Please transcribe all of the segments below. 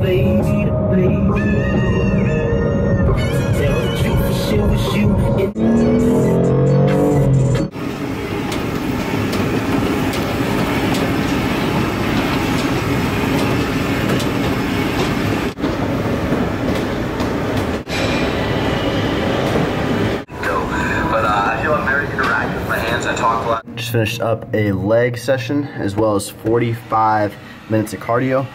baby, the baby. Tell the truth, for sure it's you. Just finished up a leg session as well as 45 minutes of cardio.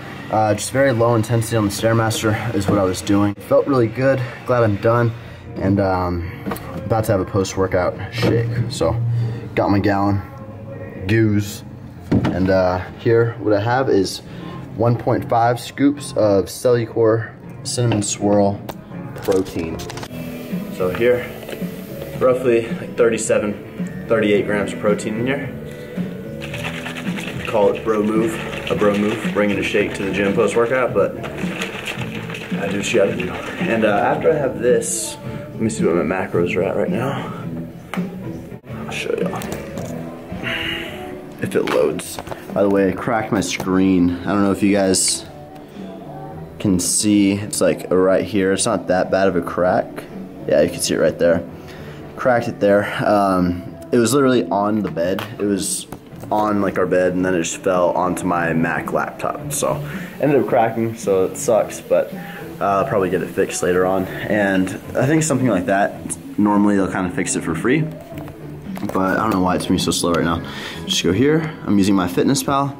Just very low intensity on the Stairmaster is what I was doing. Felt really good, glad I'm done, and about to have a post-workout shake. So got my gallon, Goose, and here what I have is 1.5 scoops of Cellucor Cinnamon Swirl protein. So here, roughly like 38 grams of protein in here. Call it a bro move, bringing a shake to the gym post-workout, but I do what you gotta do. And after I have this, let me see what my macros are at right now. I'll show y'all. If it loads. By the way, I cracked my screen. I don't know if you guys can see, it's like right here. It's not that bad of a crack. Yeah, you can see it right there. Cracked it there. It was literally on the bed. It was on like our bed, and then it just fell onto my Mac laptop. So ended up cracking, so it sucks, but I'll probably get it fixed later on. And I think something like that, normally they'll kind of fix it for free, but I don't know why it's moving so slow right now. Just go here. I'm using my FitnessPal,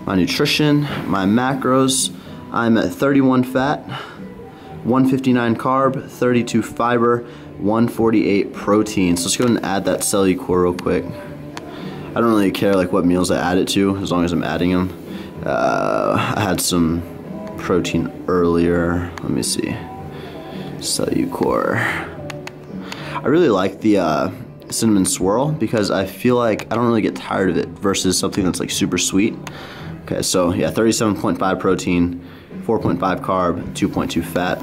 my nutrition, my macros. I'm at 31 fat, 159 carb, 32 fiber, 148 protein. So let's go ahead and add that Cellucor real quick. I don't really care like what meals I add it to, as long as I'm adding them. I had some protein earlier. Let me see. Cellucor. I really like the cinnamon swirl because I feel like I don't really get tired of it versus something that's like super sweet. Okay, so yeah, 37.5 protein, 4.5 carb, 2.2 fat.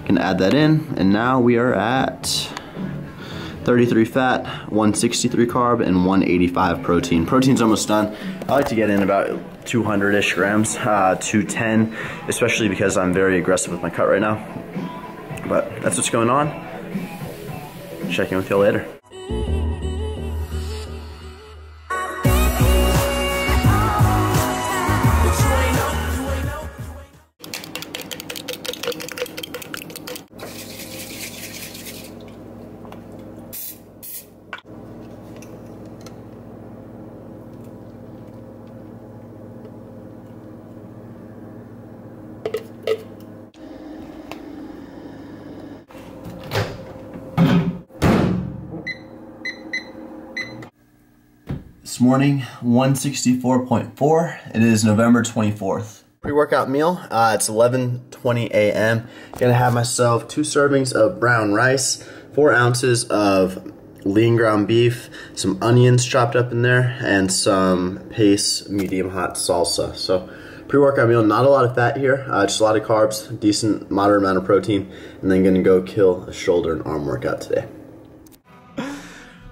Can add that in, and now we are at 33 fat, 163 carb, and 185 protein. Protein's almost done. I like to get in about 200-ish grams, 210, especially because I'm very aggressive with my cut right now. But that's what's going on. Check in with y'all later. This morning, 164.4. It is November 24th. Pre-workout meal, it's 11:20 a.m. Gonna have myself 2 servings of brown rice, 4 ounces of lean ground beef, some onions chopped up in there, and some Pace medium hot salsa. So pre-workout meal, not a lot of fat here, just a lot of carbs, decent, moderate amount of protein, and then gonna go kill a shoulder and arm workout today.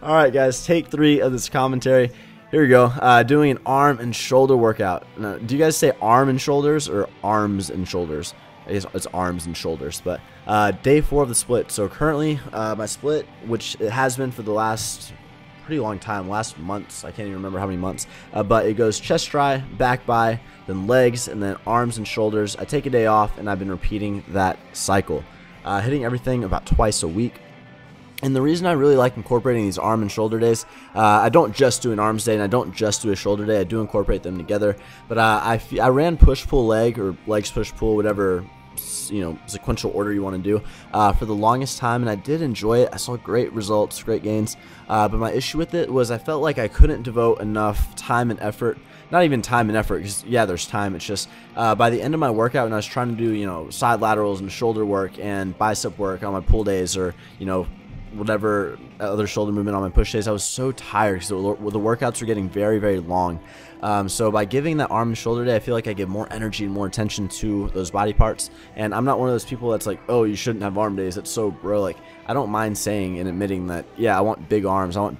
All right, guys, take 3 of this commentary. Here we go, doing an arm and shoulder workout. Now, do you guys say arm and shoulders or arms and shoulders? I guess it's arms and shoulders, but day 4 of the split. So currently, my split, which it has been for the last pretty long time, last months, I can't even remember how many months, but it goes chest dry, back by, then legs, and then arms and shoulders. I take a day off, and I've been repeating that cycle, hitting everything about twice a week. And the reason I really like incorporating these arm and shoulder days, I don't just do an arms day and I don't just do a shoulder day. I do incorporate them together. But I ran push-pull-leg or legs push-pull, whatever sequential order you want to do, for the longest time, and I did enjoy it. I saw great results, great gains. But my issue with it was I felt like I couldn't devote enough time and effort. Not even time and effort, because yeah, there's time. It's just by the end of my workout, when I was trying to do side laterals and shoulder work and bicep work on my pull days, or whatever other shoulder movement on my push days, I was so tired because the workouts were getting very, very long. So by giving that arm and shoulder day, I feel like I give more energy and more attention to those body parts. And I'm not one of those people that's like, oh, you shouldn't have arm days. That's so bro. Like, I don't mind saying and admitting that, yeah, I want big arms. I want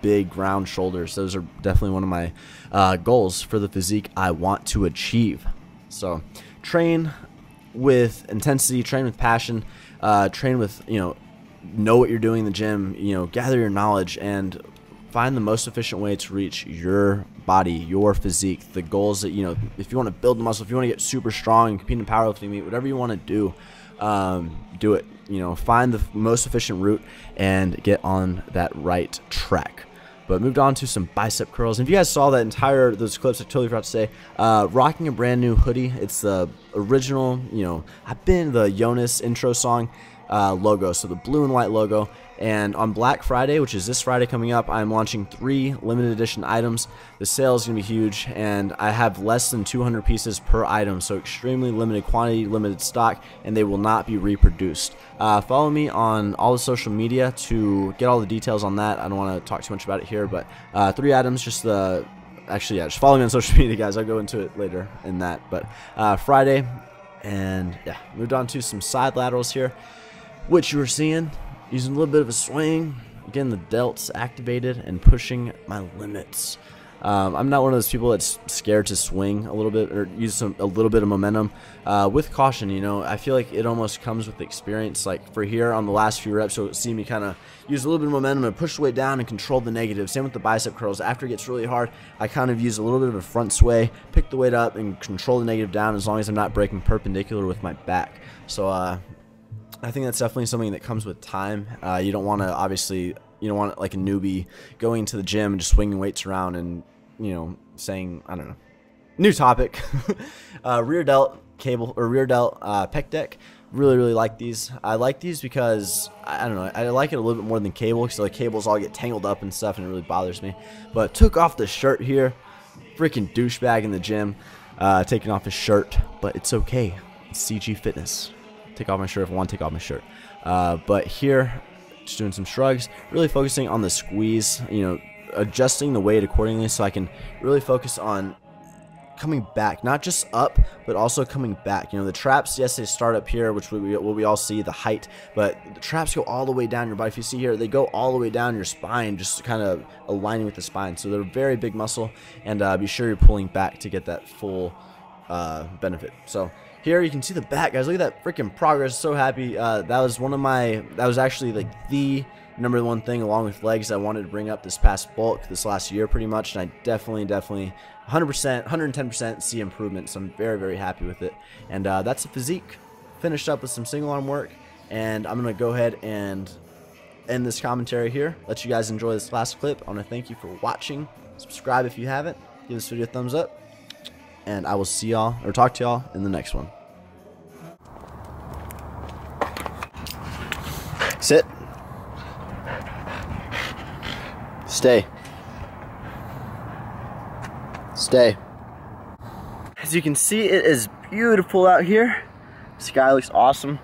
big round shoulders. Those are definitely one of my goals for the physique I want to achieve. So train with intensity, train with passion, train with, know what you're doing in the gym, gather your knowledge, and find the most efficient way to reach your body, your physique, the goals that, if you want to build the muscle, if you want to get super strong and compete in a powerlifting meet, whatever you want to do, do it. Find the most efficient route and get on that right track. But moved on to some bicep curls. And if you guys saw those clips, I totally forgot to say, rocking a brand new hoodie. It's the original, I've been the Jonas intro song logo, so the blue and white logo. And on Black Friday, which is this Friday coming up, I'm launching 3 limited edition items. The sale is going to be huge, and I have less than 200 pieces per item, so extremely limited quantity, limited stock, and they will not be reproduced. Follow me on all the social media to get all the details on that. I don't want to talk too much about it here, but 3 items, just follow me on social media, guys. I'll go into it later in that. But Friday, and yeah, moved on to some side laterals here, which you were seeing. Using a little bit of a swing, getting the delts activated and pushing my limits. I'm not one of those people that's scared to swing a little bit or use a little bit of momentum. With caution, I feel like it almost comes with experience. Like for here on the last few reps, you'll see me kind of use a little bit of momentum and push the weight down and control the negative. Same with the bicep curls. After it gets really hard, I kind of use a little bit of a front sway, pick the weight up, and control the negative down as long as I'm not breaking perpendicular with my back. So, I think that's definitely something that comes with time. You don't want to, obviously, like a newbie going to the gym and just swinging weights around and, saying, I don't know. New topic. Rear delt cable or rear delt pec deck. Really, really like these. I like these because, I don't know, I like it a little bit more than cable because the cables all get tangled up and stuff and it really bothers me. But took off the shirt here. Freaking douchebag in the gym taking off his shirt. But it's okay. It's CG Fitness. Take off my shirt if I want to take off my shirt. But here, just doing some shrugs, really focusing on the squeeze, adjusting the weight accordingly so I can really focus on coming back, not just up, but also coming back. The traps, yes, they start up here, which we all see, the height, but the traps go all the way down your body. If you see here, they go all the way down your spine, just kind of aligning with the spine. So they're a very big muscle, and be sure you're pulling back to get that full benefit. So here you can see the back, guys. Look at that freaking progress. So happy. That was actually like the #1 thing along with legs I wanted to bring up this past bulk, this last year pretty much, and I definitely 100%, 110% see improvement, so I'm very, very happy with it. And that's the physique. Finished up with some single arm work, and I'm going to go ahead and end this commentary here. Let you guys enjoy this last clip. I want to thank you for watching. Subscribe if you haven't. Give this video a thumbs up. And I will see y'all, or talk to y'all, in the next one. Sit. Stay. Stay. As you can see, it is beautiful out here. The sky looks awesome.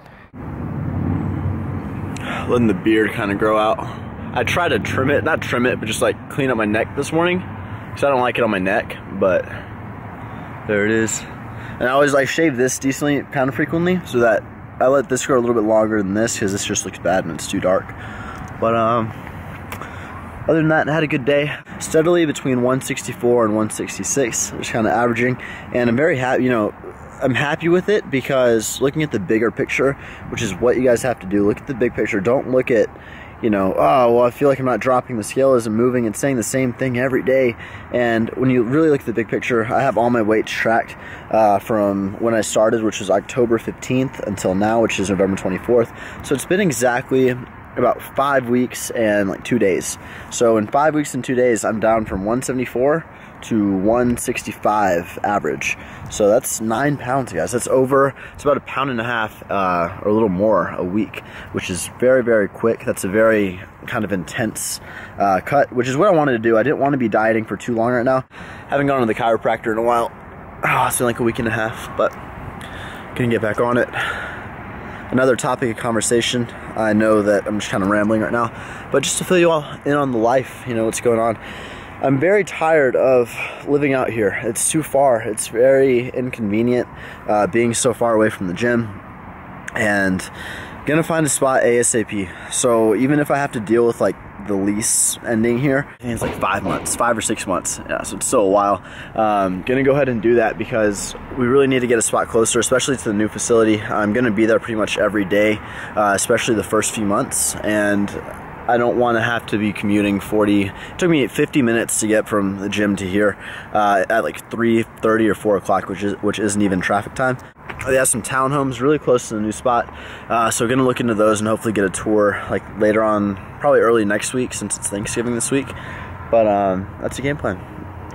Letting the beard kind of grow out. I tried to trim it, not trim it, but just like clean up my neck this morning, because I don't like it on my neck, but there it is. And I always like shave this decently, kind of frequently, so that I let this grow a little bit longer than this, because this just looks bad and it's too dark. But other than that, I had a good day. Steadily between 164 and 166, just kind of averaging, and I'm very happy. I'm happy with it because looking at the bigger picture, which is what you guys have to do. Look at the big picture. Don't look at, oh, well, I feel like I'm not dropping the scale as I'm moving and saying the same thing every day. And when you really look at the big picture, I have all my weights tracked from when I started, which was October 15th, until now, which is November 24th. So it's been exactly about 5 weeks and like 2 days. So in 5 weeks and 2 days, I'm down from 174 to 165 average. So that's 9 pounds, guys. It's about 1.5 pounds or a little more a week, which is very, very quick. That's a very kind of intense cut, which is what I wanted to do. I didn't want to be dieting for too long right now. Haven't gone to the chiropractor in a while. It's been like a week and a half, but gonna get back on it. Another topic of conversation. I know that I'm just kind of rambling right now, but just to fill you all in on the life, what's going on. I'm very tired of living out here. It's too far. It's very inconvenient being so far away from the gym, and gonna find a spot ASAP. So even if I have to deal with like the lease ending here. I think it's like 5 months, 5 or 6 months. Yeah, so it's still a while. Gonna go ahead and do that because we really need to get a spot closer, especially to the new facility. I'm gonna be there pretty much every day, especially the first few months, and I don't want to have to be commuting 40. It took me 50 minutes to get from the gym to here at like 3:30 or 4 o'clock, which isn't even traffic time. They have some townhomes really close to the new spot, so we're gonna look into those and hopefully get a tour like later on, probably early next week since it's Thanksgiving this week. But that's the game plan.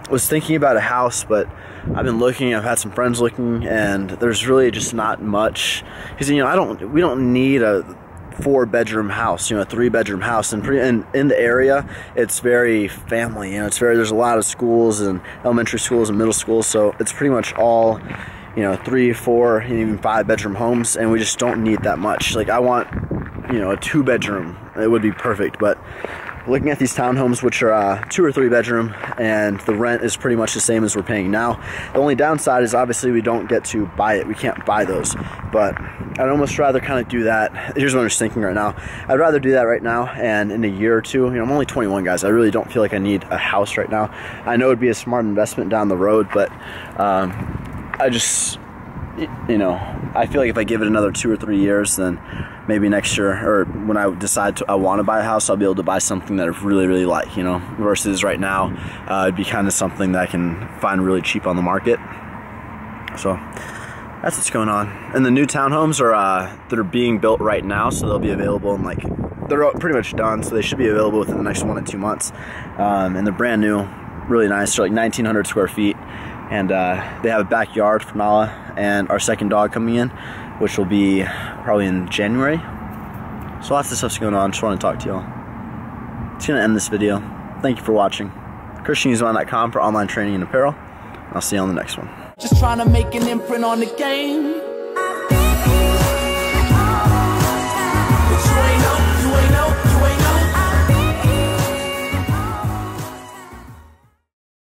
I was thinking about a house, but I've been looking. I've had some friends looking, and there's really just not much. Because we don't need a 4-bedroom house, a 3-bedroom house, and in the area it's very family. There's a lot of schools and elementary schools and middle schools, so it's pretty much all 3, 4, and even 5-bedroom homes, and we just don't need that much. Like, I want a 2-bedroom. It would be perfect, but looking at these townhomes, which are 2 or 3 bedroom, and the rent is pretty much the same as we're paying now. The only downside is obviously we don't get to buy it. We can't buy those, but I'd almost rather kind of do that. Here's what I'm just thinking right now. I'd rather do that right now, and in a year or two, I'm only 21, guys. I really don't feel like I need a house right now. I know it'd be a smart investment down the road, but I just, I feel like if I give it another 2 or 3 years, then maybe next year, or when I decide I want to buy a house, I'll be able to buy something that I really, really like, versus right now, it'd be kind of something that I can find really cheap on the market. So that's what's going on. And the new townhomes they're being built right now, so they'll be available in they're pretty much done, so they should be available within the next 1 to 2 months. And they're brand new, really nice. They're like 1,900 square feet. And they have a backyard for Nala and our second dog coming in, which will be probably in January. So lots of stuff's going on. Just want to talk to y'all. It's gonna end this video. Thank you for watching. ChristianGuzman.com for online training and apparel. I'll see you on the next one. Just trying to make an imprint on the game.